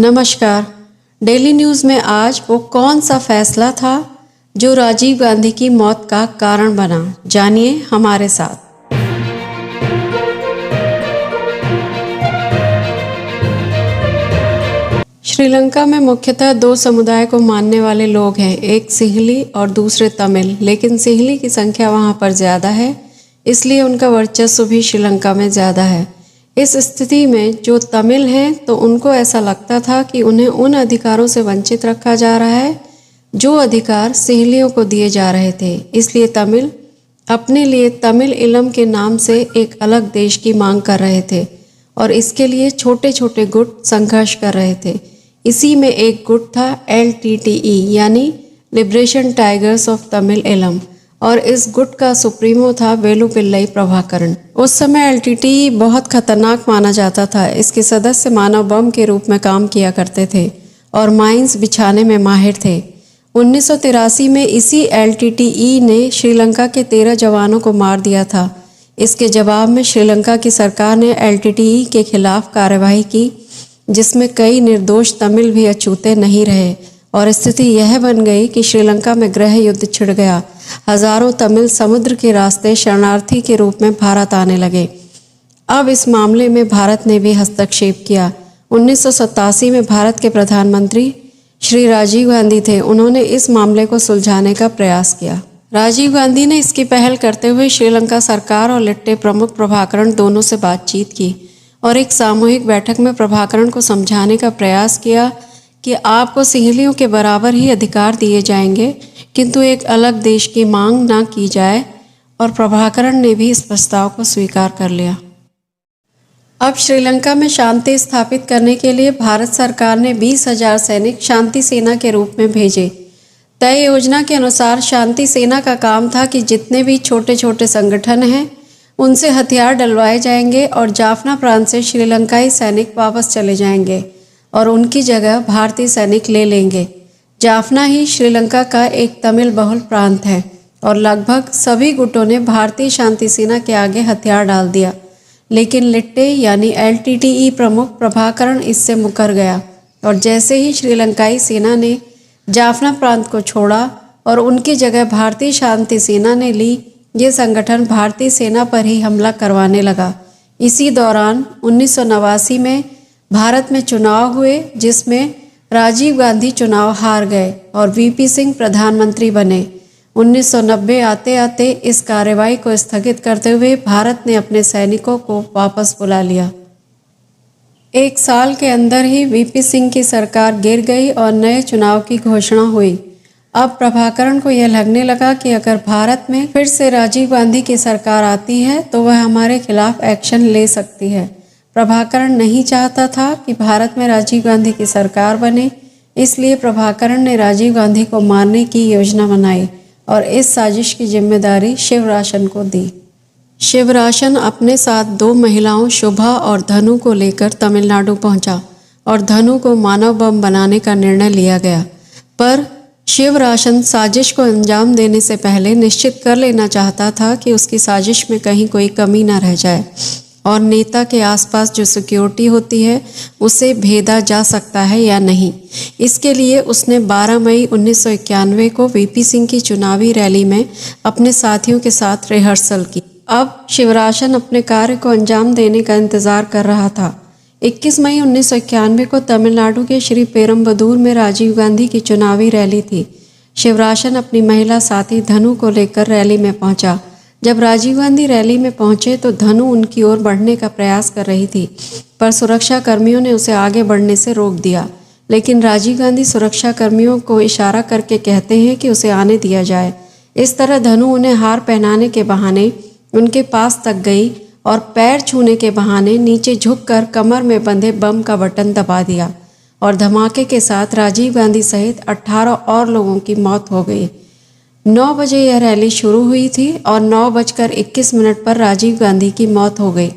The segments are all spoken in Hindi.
नमस्कार। डेली न्यूज़ में आज वो कौन सा फैसला था जो राजीव गांधी की मौत का कारण बना, जानिए हमारे साथ। श्रीलंका में मुख्यतः दो समुदाय को मानने वाले लोग हैं, एक सिंहली और दूसरे तमिल। लेकिन सिंहली की संख्या वहां पर ज़्यादा है, इसलिए उनका वर्चस्व भी श्रीलंका में ज़्यादा है। इस स्थिति में जो तमिल हैं तो उनको ऐसा लगता था कि उन्हें उन अधिकारों से वंचित रखा जा रहा है जो अधिकार सिंहलियों को दिए जा रहे थे। इसलिए तमिल अपने लिए तमिल इलम के नाम से एक अलग देश की मांग कर रहे थे और इसके लिए छोटे छोटे गुट संघर्ष कर रहे थे। इसी में एक गुट था LTTE यानी लिबरेशन टाइगर्स ऑफ तमिल इलम, और इस गुट का सुप्रीमो था वेलुपिल्लई प्रभाकरण। उस समय LTTE बहुत खतरनाक माना जाता था। इसके सदस्य मानव बम के रूप में काम किया करते थे और माइंस बिछाने में माहिर थे। 1983 में इसी LTTE ने श्रीलंका के 13 जवानों को मार दिया था। इसके जवाब में श्रीलंका की सरकार ने LTTE के खिलाफ कार्रवाई की, जिसमें कई निर्दोष तमिल भी अछूते नहीं रहे और स्थिति यह बन गई कि श्रीलंका में गृह युद्ध छिड़ गया। हजारों तमिल समुद्र के रास्ते शरणार्थी के रूप में भारत आने लगे। अब इस मामले में भारत ने भी हस्तक्षेप किया। 1987 में भारत के प्रधानमंत्री श्री राजीव गांधी थे। उन्होंने इस मामले को सुलझाने का प्रयास किया। राजीव गांधी ने इसकी पहल करते हुए श्रीलंका सरकार और लिट्टे प्रमुख प्रभाकरण दोनों से बातचीत की और एक सामूहिक बैठक में प्रभाकरण को समझाने का प्रयास किया कि आपको सिंहलियों के बराबर ही अधिकार दिए जाएंगे, किंतु एक अलग देश की मांग न की जाए, और प्रभाकरण ने भी इस प्रस्ताव को स्वीकार कर लिया। अब श्रीलंका में शांति स्थापित करने के लिए भारत सरकार ने 20,000 सैनिक शांति सेना के रूप में भेजे। तय योजना के अनुसार शांति सेना का काम था कि जितने भी छोटे छोटे संगठन हैं उनसे हथियार डलवाए जाएंगे और जाफना प्रांत से श्रीलंकाई सैनिक वापस चले जाएंगे और उनकी जगह भारतीय सैनिक ले लेंगे। जाफना ही श्रीलंका का एक तमिल बहुल प्रांत है और लगभग सभी गुटों ने भारतीय शांति सेना के आगे हथियार डाल दिया। लेकिन लिट्टे यानी LTTE प्रमुख प्रभाकरण इससे मुकर गया और जैसे ही श्रीलंकाई सेना ने जाफना प्रांत को छोड़ा और उनकी जगह भारतीय शांति सेना ने ली, ये संगठन भारतीय सेना पर ही हमला करवाने लगा। इसी दौरान 1989 में भारत में चुनाव हुए, जिसमें राजीव गांधी चुनाव हार गए और VP सिंह प्रधानमंत्री बने। 1990 आते आते इस कार्रवाई को स्थगित करते हुए भारत ने अपने सैनिकों को वापस बुला लिया। एक साल के अंदर ही VP सिंह की सरकार गिर गई और नए चुनाव की घोषणा हुई। अब प्रभाकरण को यह लगने लगा कि अगर भारत में फिर से राजीव गांधी की सरकार आती है तो वह हमारे खिलाफ एक्शन ले सकती है। प्रभाकरण नहीं चाहता था कि भारत में राजीव गांधी की सरकार बने, इसलिए प्रभाकरण ने राजीव गांधी को मारने की योजना बनाई और इस साजिश की जिम्मेदारी शिवराशन को दी। शिवराशन अपने साथ 2 महिलाओं शुभा और धनु को लेकर तमिलनाडु पहुंचा और धनु को मानव बम बनाने का निर्णय लिया गया। पर शिवराशन साजिश को अंजाम देने से पहले निश्चित कर लेना चाहता था कि उसकी साजिश में कहीं कोई कमी न रह जाए और नेता के आसपास जो सिक्योरिटी होती है उसे भेदा जा सकता है या नहीं। इसके लिए उसने 12 मई 1991 को VP सिंह की चुनावी रैली में अपने साथियों के साथ रिहर्सल की। अब शिवराशन अपने कार्य को अंजाम देने का इंतजार कर रहा था। 21 मई 1991 को तमिलनाडु के श्री पेरम्बदूर में राजीव गांधी की चुनावी रैली थी। शिवराशन अपनी महिला साथी धनु को लेकर रैली में पहुंचा। जब राजीव गांधी रैली में पहुंचे तो धनु उनकी ओर बढ़ने का प्रयास कर रही थी, पर सुरक्षा कर्मियों ने उसे आगे बढ़ने से रोक दिया। लेकिन राजीव गांधी सुरक्षा कर्मियों को इशारा करके कहते हैं कि उसे आने दिया जाए। इस तरह धनु उन्हें हार पहनाने के बहाने उनके पास तक गई और पैर छूने के बहाने नीचे झुककर कमर में बंधे बम का बटन दबा दिया और धमाके के साथ राजीव गांधी सहित 18 और लोगों की मौत हो गई। 9 बजे यह रैली शुरू हुई थी और 9:21 पर राजीव गांधी की मौत हो गई।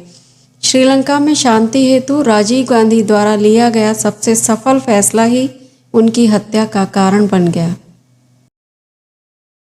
श्रीलंका में शांति हेतु राजीव गांधी द्वारा लिया गया सबसे सफल फैसला ही उनकी हत्या का कारण बन गया।